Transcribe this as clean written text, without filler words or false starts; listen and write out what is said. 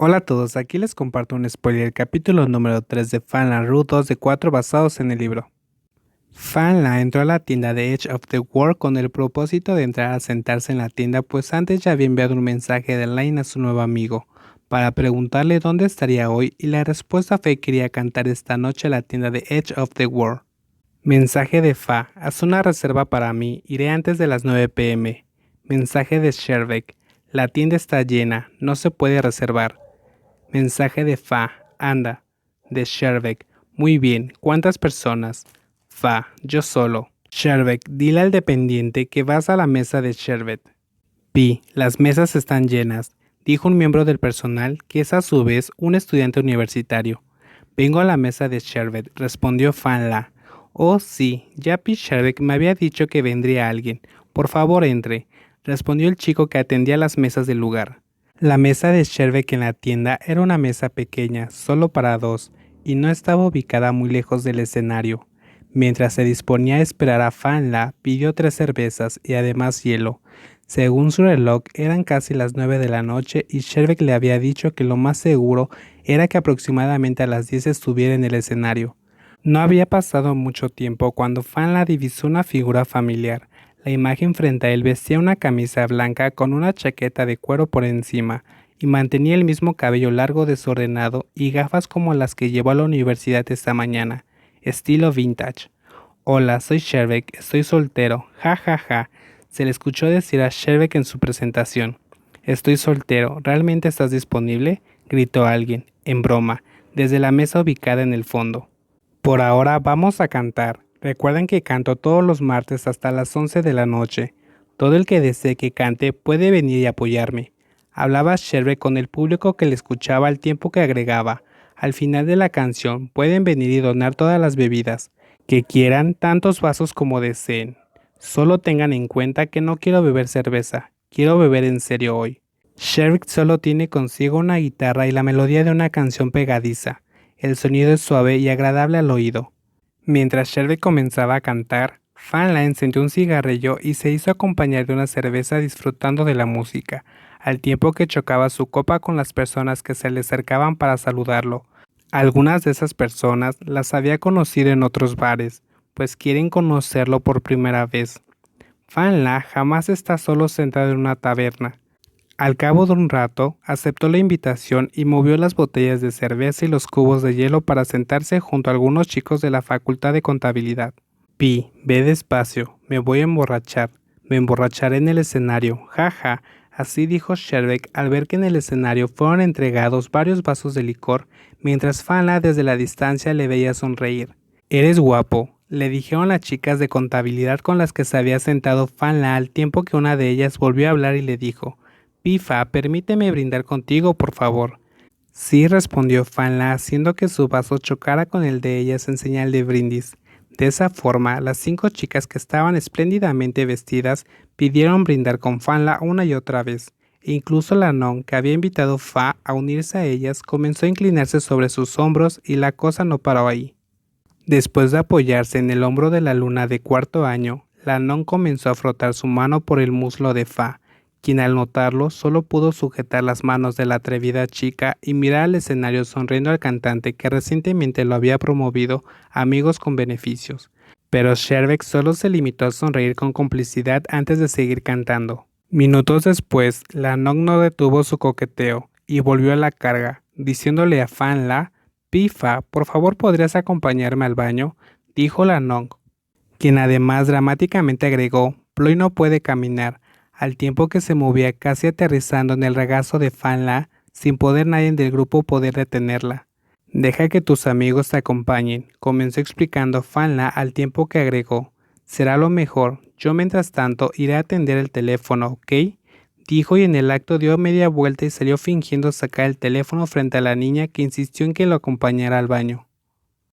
Hola a todos, aquí les comparto un spoiler, capítulo número 3 de Fanla Rule 2 de 4 basados en el libro. Fanla entró a la tienda de Edge of the World con el propósito de entrar a sentarse en la tienda, pues antes ya había enviado un mensaje de Line a su nuevo amigo, para preguntarle dónde estaría hoy, y la respuesta fue que quería cantar esta noche a la tienda de Edge of the World. Mensaje de Fa, haz una reserva para mí, iré antes de las 9 p.m. Mensaje de Sherbeck, la tienda está llena, no se puede reservar. Mensaje de Fa, anda. De Sherbeck, muy bien, ¿cuántas personas? Fa, yo solo. Sherbeck, dile al dependiente que vas a la mesa de Sherbet. Pi, las mesas están llenas, dijo un miembro del personal que es a su vez un estudiante universitario. Vengo a la mesa de Sherbet, respondió Fanla. Oh sí, ya Pi Sherbeck me había dicho que vendría alguien. Por favor entre, respondió el chico que atendía las mesas del lugar. La mesa de Sherbeck en la tienda era una mesa pequeña, solo para dos, y no estaba ubicada muy lejos del escenario. Mientras se disponía a esperar a Fanla, pidió 3 cervezas y además hielo. Según su reloj, eran casi las 9 de la noche y Sherbeck le había dicho que lo más seguro era que aproximadamente a las 10 estuviera en el escenario. No había pasado mucho tiempo cuando Fanla divisó una figura familiar. La imagen frente a él vestía una camisa blanca con una chaqueta de cuero por encima y mantenía el mismo cabello largo desordenado y gafas como las que llevó a la universidad esta mañana, estilo vintage. Hola, soy Sherbeck, estoy soltero, ja ja ja, se le escuchó decir a Sherbeck en su presentación. Estoy soltero, ¿realmente estás disponible? Gritó alguien, en broma, desde la mesa ubicada en el fondo. Por ahora vamos a cantar. Recuerden que canto todos los martes hasta las 11 de la noche. Todo el que desee que cante puede venir y apoyarme. Hablaba Sherbeck con el público que le escuchaba al tiempo que agregaba. Al final de la canción pueden venir y donar todas las bebidas que quieran, tantos vasos como deseen. Solo tengan en cuenta que no quiero beber cerveza, quiero beber en serio hoy. Sherbeck solo tiene consigo una guitarra y la melodía de una canción pegadiza. El sonido es suave y agradable al oído. Mientras Sherbeck comenzaba a cantar, Fanla encendió un cigarrillo y se hizo acompañar de una cerveza disfrutando de la música, al tiempo que chocaba su copa con las personas que se le acercaban para saludarlo. Algunas de esas personas las había conocido en otros bares, pues quieren conocerlo por primera vez. Fanla jamás está solo sentado en una taberna. Al cabo de un rato, aceptó la invitación y movió las botellas de cerveza y los cubos de hielo para sentarse junto a algunos chicos de la Facultad de Contabilidad. Pi, ve despacio, me voy a emborrachar. Me emborracharé en el escenario, jaja. Así dijo Sherbeck al ver que en el escenario fueron entregados varios vasos de licor, mientras Fanla desde la distancia le veía sonreír. Eres guapo, le dijeron las chicas de contabilidad con las que se había sentado Fanla al tiempo que una de ellas volvió a hablar y le dijo: Pifa, permíteme brindar contigo, por favor. Sí, respondió Fanla, haciendo que su vaso chocara con el de ellas en señal de brindis. De esa forma, las 5 chicas que estaban espléndidamente vestidas pidieron brindar con Fanla una y otra vez, e incluso la non, que había invitado Fa a unirse a ellas, comenzó a inclinarse sobre sus hombros y la cosa no paró ahí. Después de apoyarse en el hombro de la luna de cuarto año, la non comenzó a frotar su mano por el muslo de Fa, quien al notarlo solo pudo sujetar las manos de la atrevida chica y mirar al escenario sonriendo al cantante que recientemente lo había promovido a amigos con beneficios. Pero Sherbeck solo se limitó a sonreír con complicidad antes de seguir cantando. Minutos después, la non no detuvo su coqueteo y volvió a la carga, diciéndole a Fanla: Pifa, por favor podrías acompañarme al baño, dijo la non, quien además dramáticamente agregó: Ploy no puede caminar, al tiempo que se movía casi aterrizando en el regazo de Fanla, sin poder nadie del grupo poder detenerla. Deja que tus amigos te acompañen, comenzó explicando Fanla al tiempo que agregó: será lo mejor, yo mientras tanto iré a atender el teléfono, ¿ok? Dijo, y en el acto dio media vuelta y salió fingiendo sacar el teléfono frente a la niña que insistió en que lo acompañara al baño.